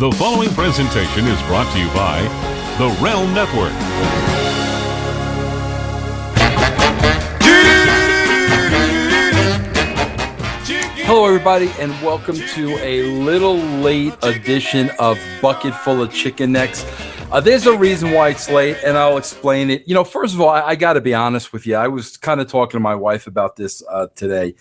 The following presentation is brought to you by the Realm Network. Hello, everybody, and welcome to a little late edition of Bucket Full of Chicken Necks. There's a reason why it's late, and I'll explain it. You know, first of all, I got to be honest with you. I was kind of talking to my wife about this today.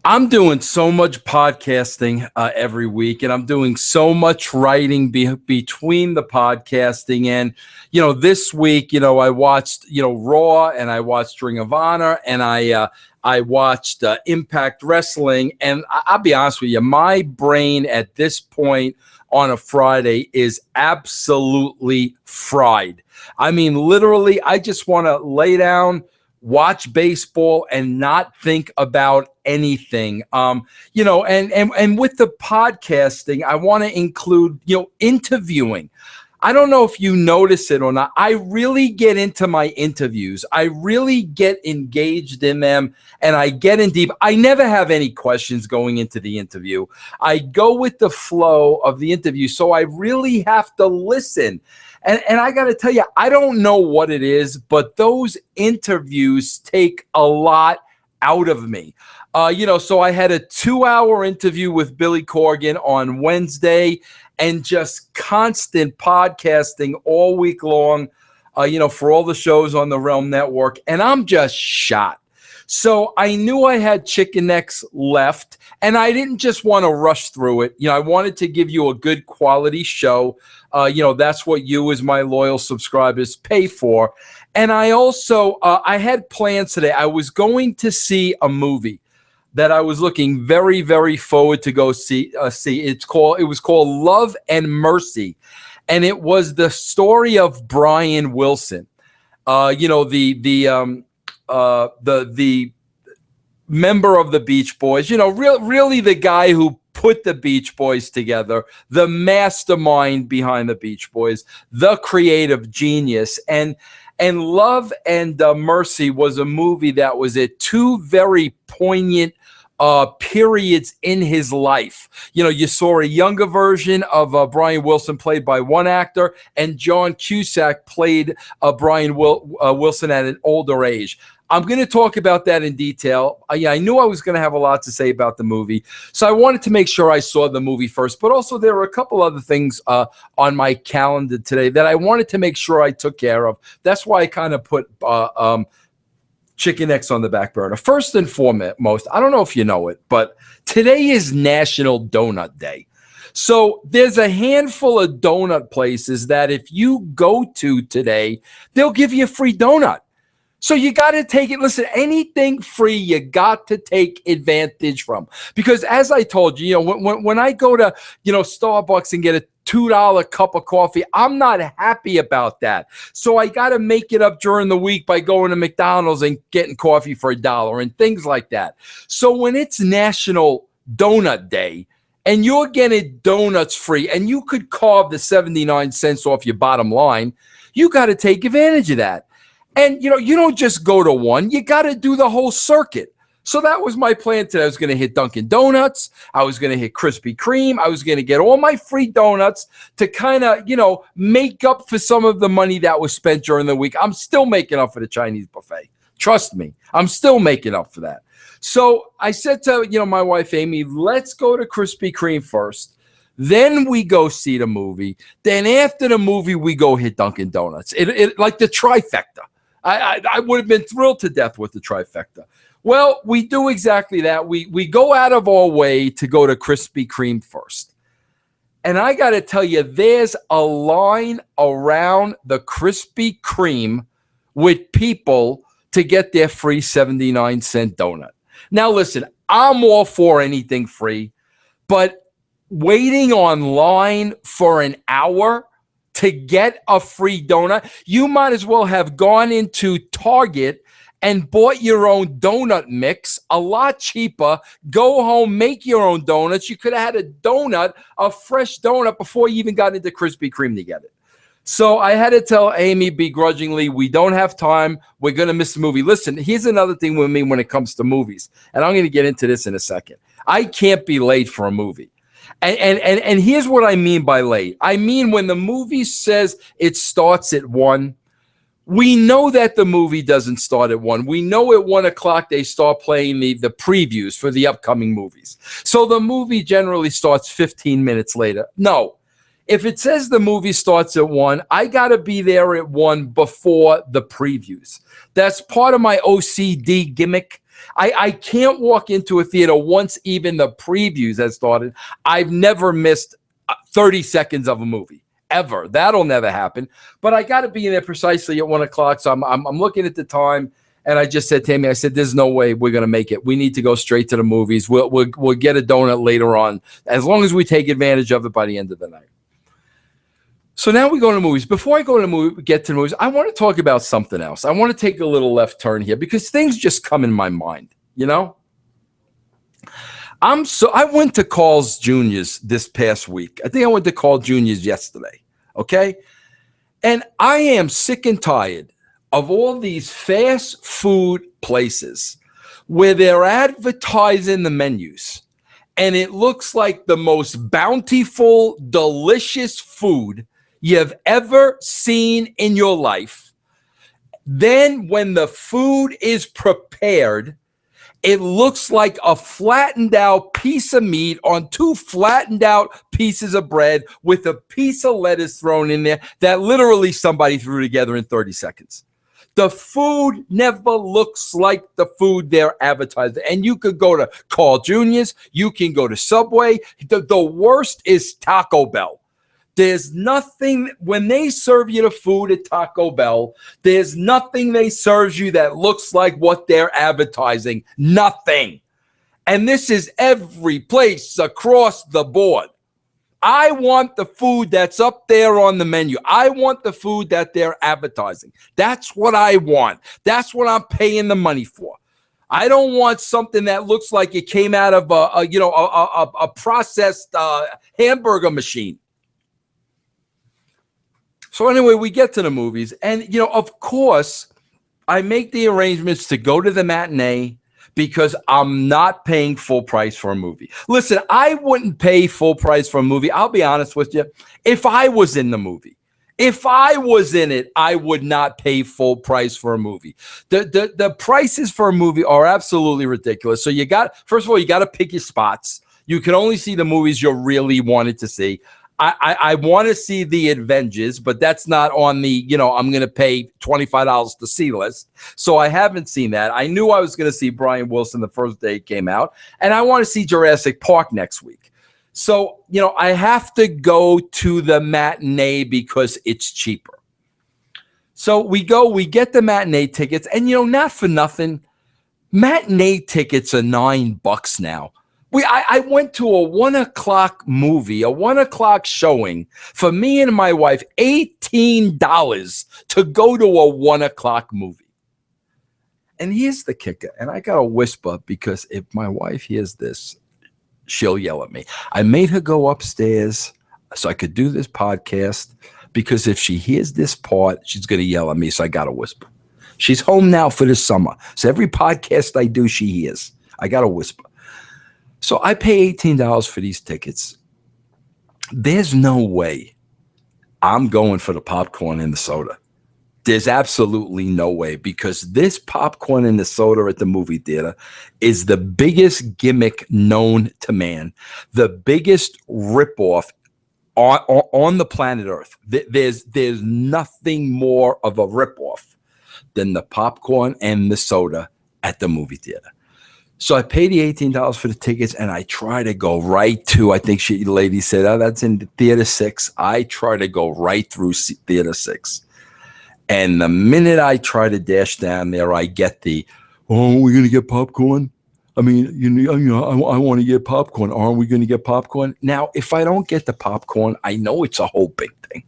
I'm doing so much podcasting every week, and I'm doing so much writing between the podcasting. And, you know, this week, you know, I watched, Raw, and I watched Ring of Honor, and I watched Impact Wrestling. And I'll be honest with you, my brain at this point on a Friday is absolutely fried. I mean, literally, I just want to lay down, watch baseball, and not think about anything. And with the podcasting, I want to include, interviewing. I don't know if you notice it or not. I really get into my interviews. I really get engaged in them, and I get in deep. I never have any questions going into the interview. I go with the flow of the interview, so I really have to listen. And I got to tell you, I don't know what it is, but those interviews take a lot out of me. So I had a 2-hour interview with Billy Corgan on Wednesday, and just constant podcasting all week long, for all the shows on the Realm Network. And I'm just shot. So I knew I had chicken necks left, and I didn't just want to rush through it. I wanted to give you a good quality show. That's what you as my loyal subscribers pay for. And I also, I had plans today. I was going to see a movie that I was looking very, very forward to go see. It was called Love and Mercy, and it was the story of Brian Wilson. The member of the Beach Boys. Really the guy who put the Beach Boys together, the mastermind behind the Beach Boys, the creative genius. And Love and Mercy was a movie that was at two very poignant periods in his life. You saw a younger version of Brian Wilson played by one actor, and John Cusack played Brian Wilson at an older age. I'm going to talk about that in detail. I knew I was going to have a lot to say about the movie, so I wanted to make sure I saw the movie first. But also there were a couple other things on my calendar today that I wanted to make sure I took care of. That's why I kind of put chicken necks on the back burner. First and foremost, I don't know if you know it, but today is National Donut Day. So there's a handful of donut places that if you go to today, they'll give you a free donut. So you got to take it. Listen, anything free, you got to take advantage from. Because as I told you, when I go to, Starbucks and get a $2 cup of coffee, I'm not happy about that. So I got to make it up during the week by going to McDonald's and getting coffee for $1 and things like that. So when it's National Donut Day and you're getting donuts free and you could carve the 79 cents off your bottom line, you got to take advantage of that. And, you don't just go to one. You got to do the whole circuit. So that was my plan today. I was going to hit Dunkin' Donuts. I was going to hit Krispy Kreme. I was going to get all my free donuts to kind of, make up for some of the money that was spent during the week. I'm still making up for the Chinese buffet. Trust me. I'm still making up for that. So I said to, my wife, Amy, let's go to Krispy Kreme first. Then we go see the movie. Then after the movie, we go hit Dunkin' Donuts. It like the trifecta. I would have been thrilled to death with the trifecta. Well, we do exactly that. We go out of our way to go to Krispy Kreme first. And I got to tell you, there's a line around the Krispy Kreme with people to get their free 79-cent donut. Now, listen, I'm all for anything free, but waiting online for an hour to get a free donut, you might as well have gone into Target and bought your own donut mix, a lot cheaper. Go home, make your own donuts. You could have had a fresh donut before you even got into Krispy Kreme to get it. So I had to tell Amy begrudgingly, we don't have time. We're going to miss the movie. Listen, here's another thing with me when it comes to movies, and I'm going to get into this in a second. I can't be late for a movie. And here's what I mean by late. I mean, when the movie says it starts at 1, we know that the movie doesn't start at 1. We know at 1 o'clock they start playing the previews for the upcoming movies. So the movie generally starts 15 minutes later. No. If it says the movie starts at 1, I got to be there at 1 before the previews. That's part of my OCD gimmick. I can't walk into a theater once even the previews has started. I've never missed 30 seconds of a movie, ever. That'll never happen. But I got to be in there precisely at 1 o'clock. So I'm looking at the time, and I just said to Tammy, I said, there's no way we're going to make it. We need to go straight to the movies. We'll get a donut later on, as long as we take advantage of it by the end of the night. So now we go to movies. Before I go to the movie, get to the movies, I want to talk about something else. I want to take a little left turn here because things just come in my mind, you know? I went to Carl's Jr.'s this past week. I think I went to Carl Jr.'s yesterday, okay? And I am sick and tired of all these fast food places where they're advertising the menus, and it looks like the most bountiful, delicious food you've ever seen in your life. Then when the food is prepared, it looks like a flattened out piece of meat on 2 flattened out pieces of bread with a piece of lettuce thrown in there that literally somebody threw together in 30 seconds. The food never looks like the food they're advertising. And you could go to Carl Jr.'s, you can go to Subway. The worst is Taco Bell. There's nothing, when they serve you the food at Taco Bell, there's nothing they serve you that looks like what they're advertising. Nothing. And this is every place across the board. I want the food that's up there on the menu. I want the food that they're advertising. That's what I want. That's what I'm paying the money for. I don't want something that looks like it came out of a processed hamburger machine. So anyway, we get to the movies, and of course, I make the arrangements to go to the matinee because I'm not paying full price for a movie. Listen, I wouldn't pay full price for a movie. I'll be honest with you. If I was in the movie, if I was in it, I would not pay full price for a movie. The prices for a movie are absolutely ridiculous. So first of all, you got to pick your spots. You can only see the movies you really wanted to see. I want to see The Avengers, but that's not on the, I'm going to pay $25 to see list. So I haven't seen that. I knew I was going to see Brian Wilson the first day it came out, and I want to see Jurassic Park next week. So, I have to go to the matinee because it's cheaper. So we get the matinee tickets, and, not for nothing, matinee tickets are $9 now. I went to a 1 o'clock movie, a 1 o'clock showing for me and my wife, $18 to go to a 1 o'clock movie. And here's the kicker, and I got to whisper because if my wife hears this, she'll yell at me. I made her go upstairs so I could do this podcast because if she hears this part, she's going to yell at me, so I got to whisper. She's home now for the summer, so every podcast I do, she hears. I got to whisper. So I pay $18 for these tickets. There's no way I'm going for the popcorn and the soda. There's absolutely no way, because this popcorn and the soda at the movie theater is the biggest gimmick known to man, the biggest ripoff on the planet Earth. There's nothing more of a ripoff than the popcorn and the soda at the movie theater. So I pay the $18 for the tickets, and I try to go right to, I think the lady said, that's in theater 6. I try to go right through theater 6. And the minute I try to dash down there, I get we're going to get popcorn? I mean, I want to get popcorn. Aren't we going to get popcorn? Now, if I don't get the popcorn, I know it's a whole big thing.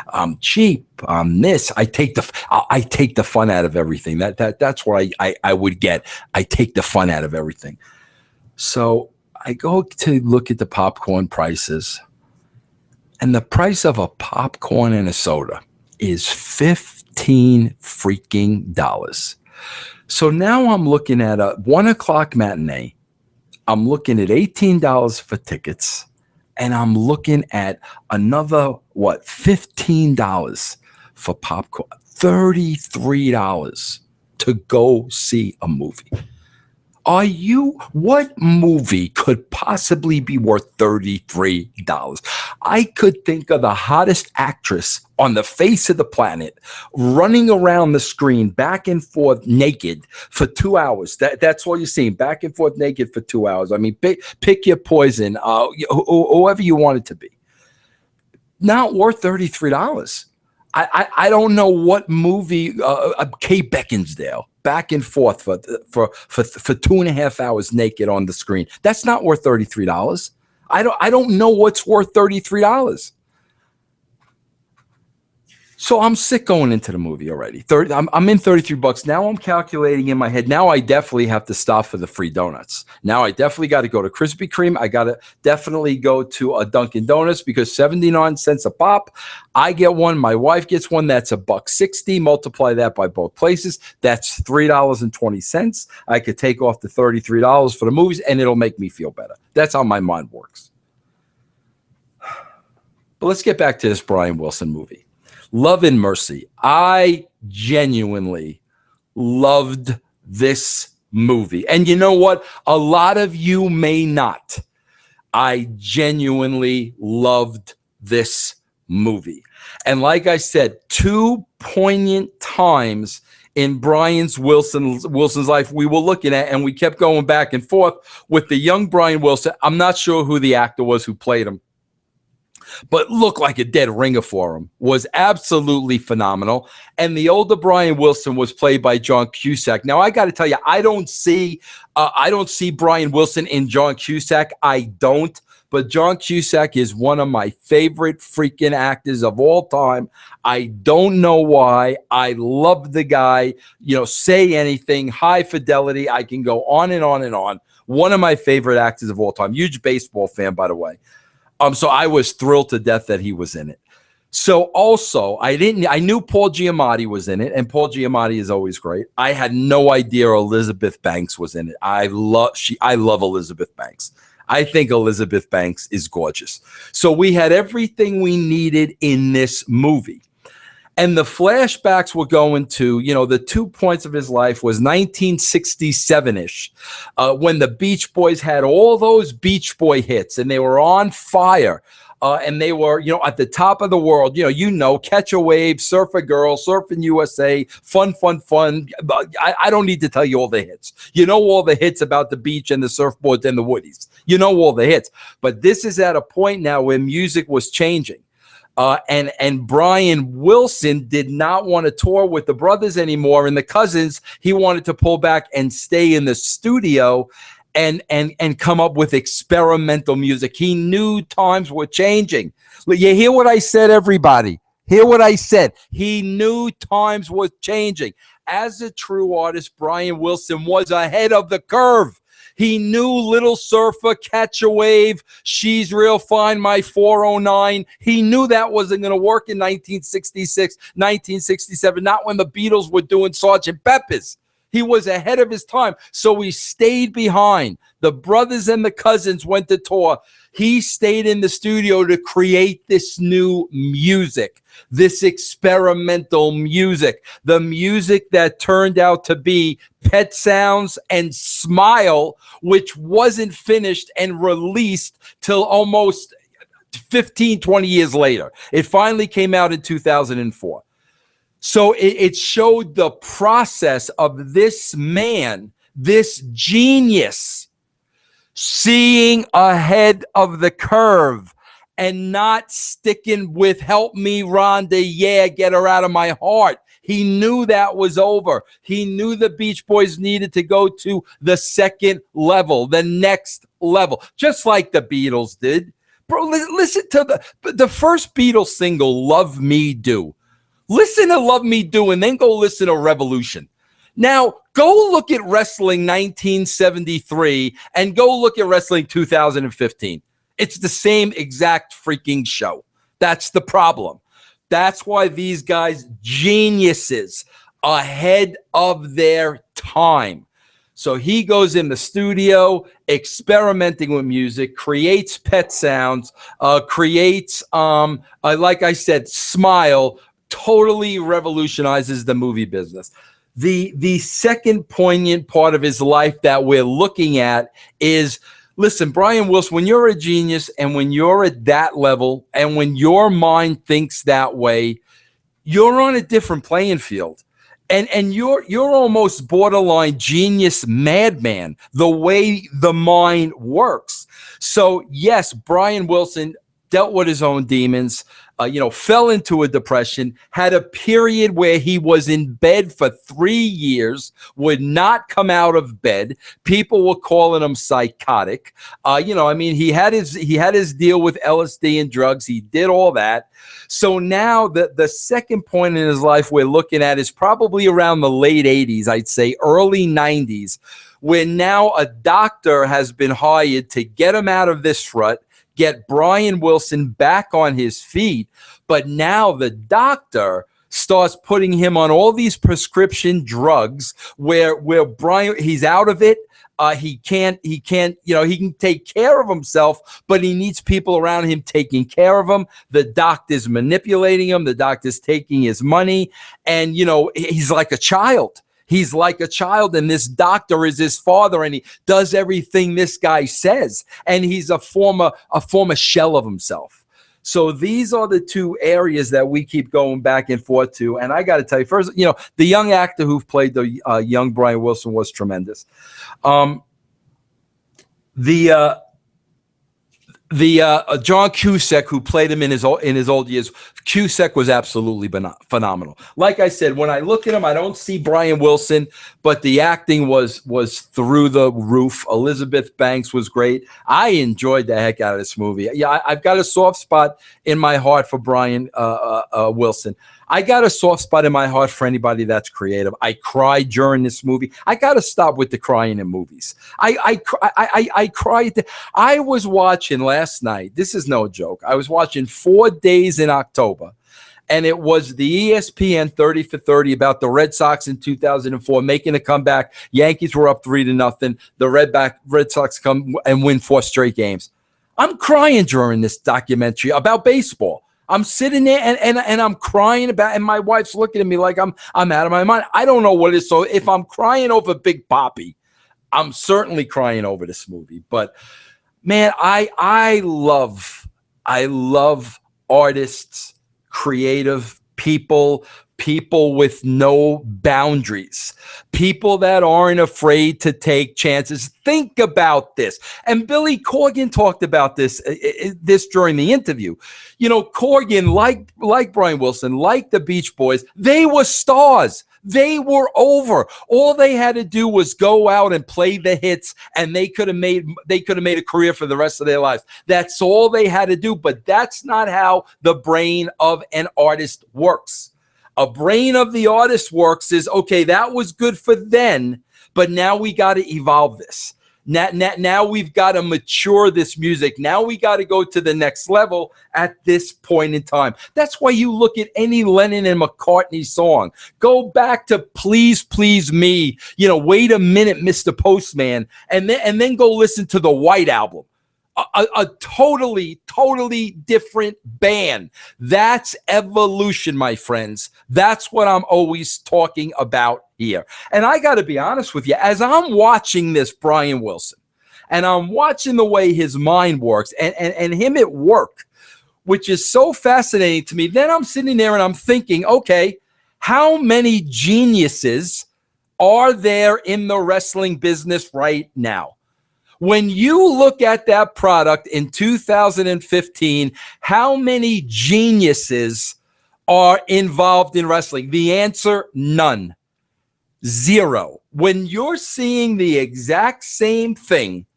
I'm cheap. I'm this. I take the fun out of everything. That's what I would get. I take the fun out of everything. So I go to look at the popcorn prices, and the price of a popcorn and a soda is $15 freaking dollars. So now I'm looking at a 1 o'clock matinee. I'm looking at $18 for tickets. and I'm looking at another, what, $15 for popcorn, $33 to go see a movie. What movie could possibly be worth $33? I could think of the hottest actress on the face of the planet running around the screen back and forth naked for 2 hours. That's all you're seeing, back and forth naked for 2 hours. I mean, pick your poison, whoever you want it to be. Not worth $33. I don't know what movie, Kate Beckinsale, back and forth for 2.5 hours naked on the screen. That's not worth $33. I don't know what's worth $33. So I'm sick going into the movie already. I'm in $33. Now I'm calculating in my head. Now I definitely have to stop for the free donuts. Now I definitely got to go to Krispy Kreme. I got to definitely go to a Dunkin' Donuts because 79 cents a pop. I get one. My wife gets one. That's $1.60. Multiply that by both places. That's $3.20. I could take off the $33 for the movies, and it'll make me feel better. That's how my mind works. But let's get back to this Brian Wilson movie. Love and Mercy. I genuinely loved this movie. And you know what? A lot of you may not. I genuinely loved this movie. And like I said, 2 poignant times in Brian Wilson's life we were looking at, and we kept going back and forth with the young Brian Wilson. I'm not sure who the actor was who played him, but looked like a dead ringer for him, was absolutely phenomenal. And the older Brian Wilson was played by John Cusack. Now, I got to tell you, I don't see Brian Wilson in John Cusack. I don't. But John Cusack is one of my favorite freaking actors of all time. I don't know why. I love the guy. Say anything, high fidelity. I can go on and on and on. One of my favorite actors of all time. Huge baseball fan, by the way. So I was thrilled to death that he was in it. So also, I knew Paul Giamatti was in it, and Paul Giamatti is always great. I had no idea Elizabeth Banks was in it. I love Elizabeth Banks. I think Elizabeth Banks is gorgeous. So we had everything we needed in this movie. And the flashbacks were going to, the 2 points of his life was 1967-ish, when the Beach Boys had all those Beach Boy hits, and they were on fire. And they were, at the top of the world, Catch a Wave, Surf a Girl, Surfing USA, Fun, Fun, Fun. I don't need to tell you all the hits. All the hits about the beach and the surfboards and the woodies. All the hits. But this is at a point now where music was changing. And Brian Wilson did not want to tour with the brothers anymore and the cousins. He wanted to pull back and stay in the studio and come up with experimental music. He knew times were changing. You hear what I said, everybody? Hear what I said. He knew times were changing. As a true artist, Brian Wilson was ahead of the curve. He knew Little Surfer, Catch a Wave, She's Real Fine, My 409. He knew that wasn't going to work in 1966, 1967, not when the Beatles were doing Sgt. Pepper's. He was ahead of his time, so he stayed behind. The brothers and the cousins went to tour. He stayed in the studio to create this new music, this experimental music, the music that turned out to be Pet Sounds and Smile, which wasn't finished and released till almost 15, 20 years later. It finally came out in 2004. So it showed the process of this man, this genius, seeing ahead of the curve and not sticking with "Help Me, Rhonda, yeah, get her out of my heart." He knew that was over. He knew the Beach Boys needed to go to the second level, the next level, just like the Beatles did. Bro, listen to the first Beatles single, "Love Me Do." Listen to "Love Me Do" and then go listen to "Revolution." Now, go look at Wrestling 1973 and go look at Wrestling 2015. It's the same exact freaking show. That's the problem. That's why these guys, geniuses, ahead of their time. So he goes in the studio, experimenting with music, creates pet sounds, creates, like I said, Smile, totally revolutionizes the movie business. The second poignant part of his life that we're looking at is, listen, Brian Wilson, when you're a genius and when you're at that level and when your mind thinks that way, you're on a different playing field. And you're almost borderline genius madman, the way the mind works. So yes, Brian Wilson dealt with his own demons, fell into a depression, had a period where he was in bed for 3 years, would not come out of bed. People were calling him psychotic. He had his deal with LSD and drugs. He did all that. So now the second point in his life we're looking at is probably around the late 80s, I'd say early 90s, where now a doctor has been hired to get him out of this rut, get Brian Wilson back on his feet. But now the doctor starts putting him on all these prescription drugs where Brian, he's out of it. He can take care of himself, but he needs people around him taking care of him. The doctor's manipulating him. The doctor's taking his money. And, he's like a child. He's like a child, and this doctor is his father, and he does everything this guy says. And he's a former shell of himself. So these are the two areas that we keep going back and forth to. And I got to tell you, first, the young actor who played the young Brian Wilson was tremendous. John Cusack, who played him in his old years, Cusack was absolutely phenomenal. Like I said, when I look at him, I don't see Brian Wilson, but the acting was through the roof. Elizabeth Banks was great. I enjoyed the heck out of this movie. Yeah, I've got a soft spot in my heart for Brian Wilson. I got a soft spot in my heart for anybody that's creative. I cried during this movie. I got to stop with the crying in movies. I cried. I was watching last night. This is no joke. I was watching 4 Days in October, and it was the ESPN 30 for 30 about the Red Sox in 2004 making a comeback. Yankees were up 3-0. The Red Sox come and win 4 straight games. I'm crying during this documentary about baseball. I'm sitting there and I'm crying about, and my wife's looking at me like I'm out of my mind. I don't know what it is. So if I'm crying over Big Papi, I'm certainly crying over this movie. But man, I love artists, creative people with no boundaries, people that aren't afraid to take chances. Think about this. And Billy Corgan talked about this during the interview. Corgan, like Brian Wilson, like the Beach Boys, they were stars. They were over. All they had to do was go out and play the hits, and they could have made a career for the rest of their lives. That's all they had to do. But that's not how the brain of an artist works. A brain of the artist works is, okay, that was good for then, but now we got to evolve this. Now we've got to mature this music. Now we got to go to the next level at this point in time. That's why you look at any Lennon and McCartney song. Go back to Please Please Me, Wait a Minute, Mr. Postman, and then go listen to the White Album. A totally different band. That's evolution, my friends. That's what I'm always talking about here. And I got to be honest with you, as I'm watching this Brian Wilson, and I'm watching the way his mind works and him at work, which is so fascinating to me, then I'm sitting there and I'm thinking, okay, how many geniuses are there in the wrestling business right now? When you look at that product in 2015, how many geniuses are involved in wrestling? The answer, none. 0. When you're seeing the exact same thing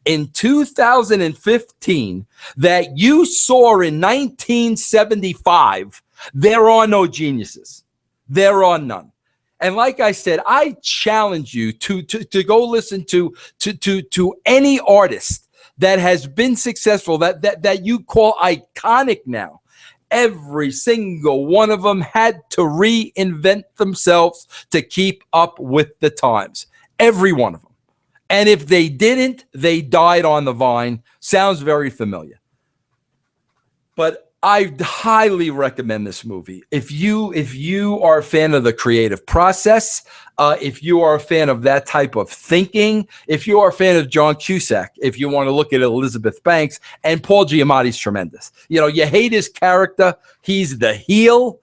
in 2015 that you saw in 1975, there are no geniuses. There are none. And like I said, I challenge you to go listen to any artist that has been successful, that you call iconic now. Every single one of them had to reinvent themselves to keep up with the times. Every one of them. And if they didn't, they died on the vine. Sounds very familiar. But I highly recommend this movie. If you are a fan of the creative process, if you are a fan of that type of thinking, if you are a fan of John Cusack, if you want to look at Elizabeth Banks, and Paul Giamatti's tremendous. You know, you hate his character. He's the heel,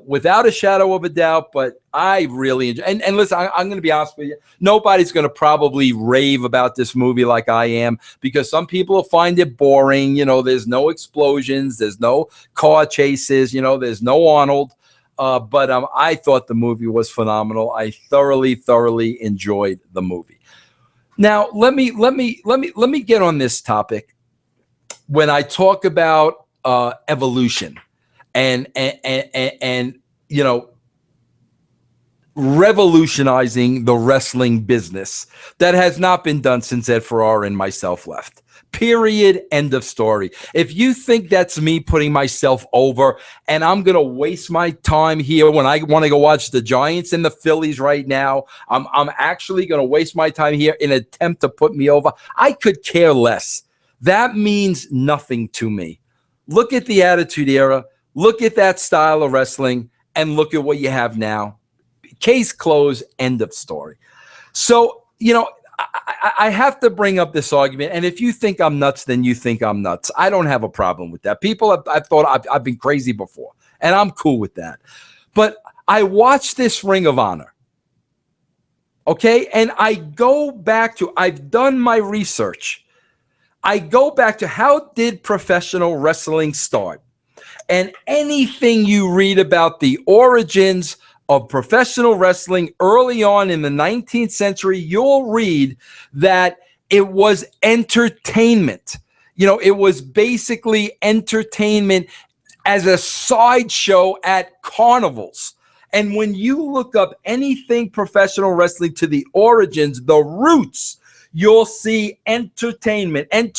without a shadow of a doubt, but I really enjoy. And listen, I'm going to be honest with you. Nobody's going to probably rave about this movie like I am, because some people will find it boring. You know, there's no explosions, there's no car chases, you know, there's no Arnold. But I thought the movie was phenomenal. I thoroughly enjoyed the movie. Now, let me get on this topic when I talk about evolution. And you know, revolutionizing the wrestling business that has not been done since Ed Ferrara and myself left. Period. End of story. If you think that's me putting myself over and I'm going to waste my time here when I want to go watch the Giants and the Phillies right now, I'm actually going to waste my time here in an attempt to put me over. I could care less. That means nothing to me. Look at the Attitude Era. Look at that style of wrestling and look at what you have now. Case closed, end of story. So, you know, I have to bring up this argument. And if you think I'm nuts, then you think I'm nuts. I don't have a problem with that. People I've thought I've been crazy before, and I'm cool with that. But I watched this Ring of Honor. Okay. And I go back to, I've done my research. I go back to, how did professional wrestling start? And anything you read about the origins of professional wrestling early on in the 19th century, you'll read that it was entertainment. You know, it was basically entertainment as a sideshow at carnivals. And when you look up anything professional wrestling to the origins, the roots, you'll see entertainment. That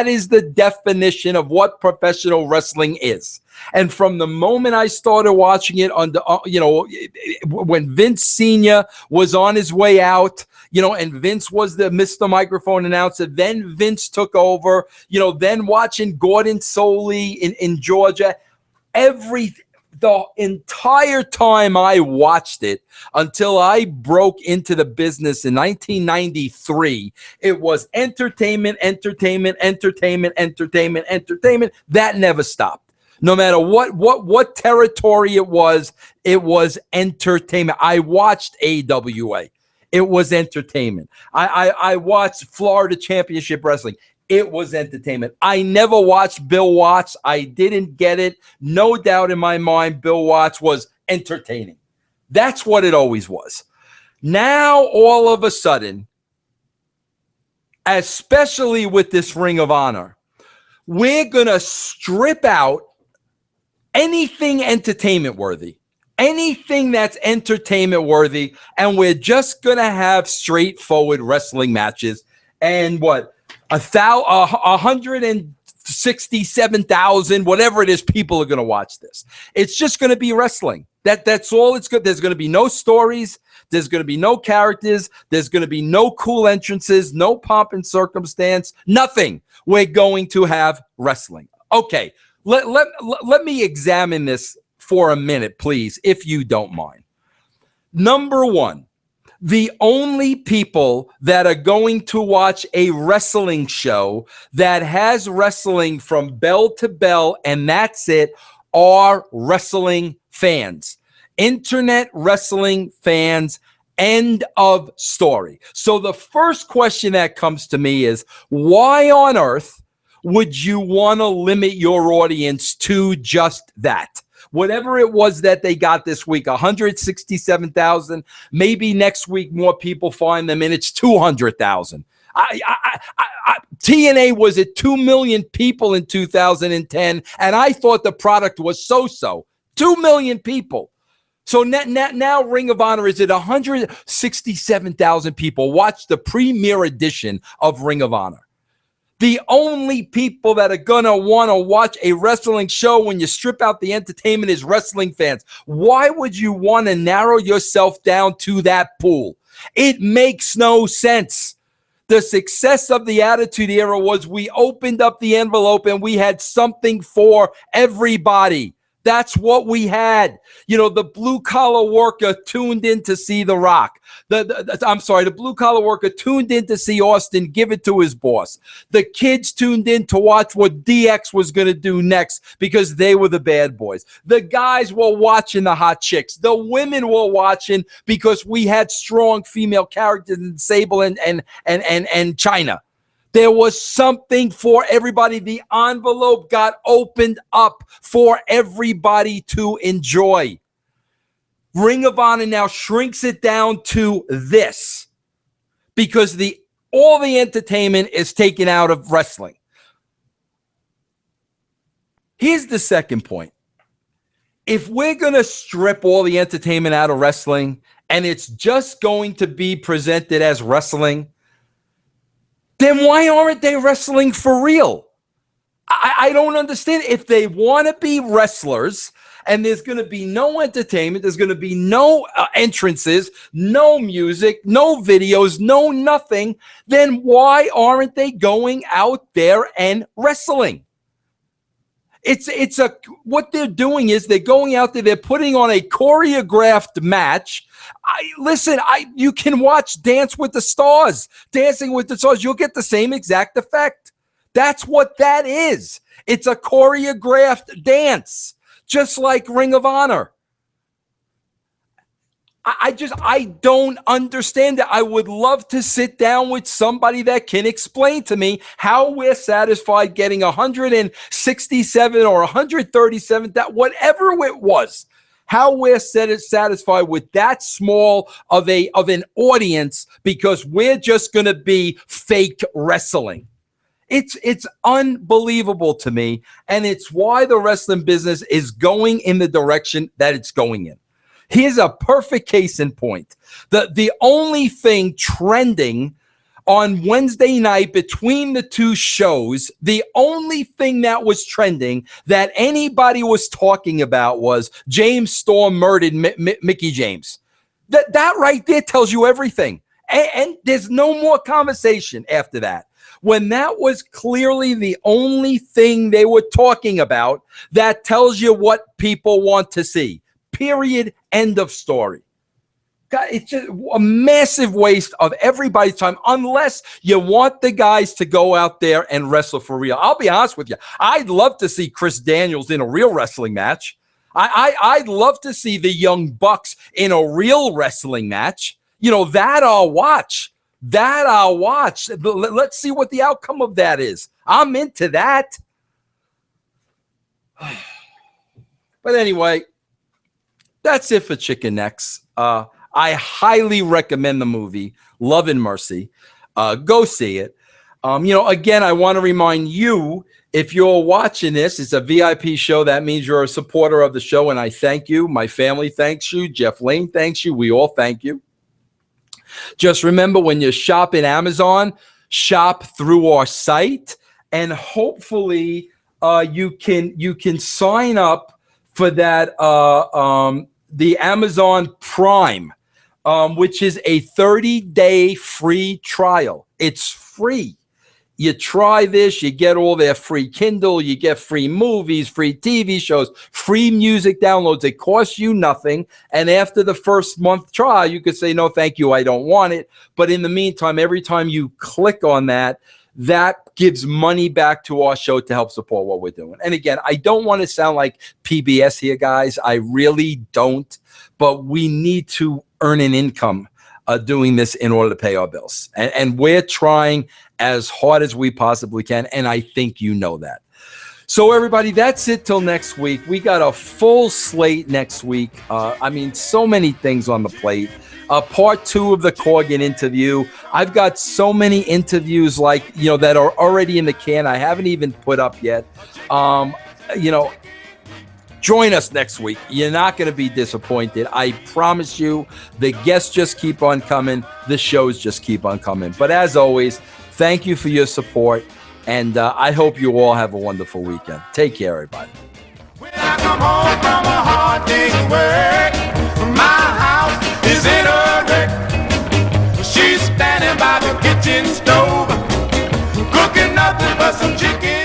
is the definition of what professional wrestling is. And from the moment I started watching it on the, you know, when Vince Sr. was on his way out, you know, and Vince was the Mr. Microphone announcer, then Vince took over, you know, then watching Gordon Soley in Georgia, the entire time I watched it until I broke into the business in 1993, it was entertainment. That never stopped. No matter what territory it was entertainment. I watched AWA. It was entertainment. I watched Florida Championship Wrestling. It was entertainment. I never watched Bill Watts. I didn't get it. No doubt in my mind, Bill Watts was entertaining. That's what it always was. Now, all of a sudden, especially with this Ring of Honor, we're going to strip out anything entertainment worthy. Anything that's entertainment worthy. And we're just going to have straightforward wrestling matches. And what? 167,000, whatever it is, people are going to watch this. It's just going to be wrestling. That's all it's good. There's going to be no stories. There's going to be no characters. There's going to be no cool entrances, no pomp and circumstance, nothing. We're going to have wrestling. Okay, let me examine this for a minute, please, if you don't mind. Number one, the only people that are going to watch a wrestling show that has wrestling from bell to bell, and that's it, are wrestling fans. Internet wrestling fans, end of story. So the first question that comes to me is, why on earth would you want to limit your audience to just that? Whatever it was that they got this week, 167,000. Maybe next week more people find them and it's 200,000. TNA was at 2 million people in 2010, and I thought the product was so-so. 2 million people. So now Ring of Honor is at 167,000 people. Watch the premiere edition of Ring of Honor. The only people that are going to want to watch a wrestling show when you strip out the entertainment is wrestling fans. Why would you want to narrow yourself down to that pool? It makes no sense. The success of the Attitude Era was we opened up the envelope and we had something for everybody. That's what we had. You know, the blue-collar worker tuned in to see The Rock. The blue-collar worker tuned in to see Austin give it to his boss. The kids tuned in to watch what DX was going to do next because they were the bad boys. The guys were watching the hot chicks. The women were watching because we had strong female characters in Sable and China. There was something for everybody. The envelope got opened up for everybody to enjoy. Ring of Honor now shrinks it down to this because all the entertainment is taken out of wrestling. Here's the second point. If we're going to strip all the entertainment out of wrestling and it's just going to be presented as wrestling, then why aren't they wrestling for real? I don't understand. If they want to be wrestlers and there's going to be no entertainment, there's going to be no entrances, no music, no videos, no nothing, then why aren't they going out there and wrestling? What they're doing is they're going out there, they're putting on a choreographed match. You can watch Dance with the Stars. Dancing with the Stars, you'll get the same exact effect. That's what that is. It's a choreographed dance, just like Ring of Honor. I don't understand it. I would love to sit down with somebody that can explain to me how we're satisfied getting 167 or 137, that whatever it was, how we're satisfied with that small of an audience because we're just going to be fake wrestling. It's unbelievable to me, and it's why the wrestling business is going in the direction that it's going in. Here's a perfect case in point. The only thing trending on Wednesday night between the two shows, the only thing that was trending that anybody was talking about was James Storm murdered Mickie James. That right there tells you everything. And there's no more conversation after that. When that was clearly the only thing they were talking about, that tells you what people want to see. Period. End of story. God, it's just a massive waste of everybody's time unless you want the guys to go out there and wrestle for real. I'll be honest with you. I'd love to see Chris Daniels in a real wrestling match. I'd love to see the Young Bucks in a real wrestling match. You know, that I'll watch. Let's see what the outcome of that is. I'm into that. But anyway, that's it for Chicken Necks. I highly recommend the movie Love and Mercy. Go see it. Again, I want to remind you, if you're watching this, it's a VIP show. That means you're a supporter of the show, and I thank you. My family thanks you. Jeff Lane thanks you. We all thank you. Just remember, when you shop in Amazon, shop through our site, and hopefully you can sign up for that the Amazon Prime, which is a 30-day free trial. It's free. You try this, you get all their free Kindle, you get free movies, free TV shows, free music downloads. It costs you nothing. And after the first month trial, you could say, no, thank you, I don't want it. But in the meantime, every time you click on that, that gives money back to our show to help support what we're doing. And again, I don't want to sound like PBS here, guys. I really don't. But we need to earn an income doing this in order to pay our bills. And we're trying as hard as we possibly can. And I think you know that. So everybody, that's it till next week. We got a full slate next week. So many things on the plate. Part 2 of the Corgan interview. I've got so many interviews that are already in the can. I haven't even put up yet. Join us next week. You're not going to be disappointed. I promise you. The guests just keep on coming. The shows just keep on coming. But as always, thank you for your support. And I hope you all have a wonderful weekend. Take care, everybody. When I come home from a hard day's work, my house is in a wreck. She's standing by the kitchen stove, cooking nothing but some chicken.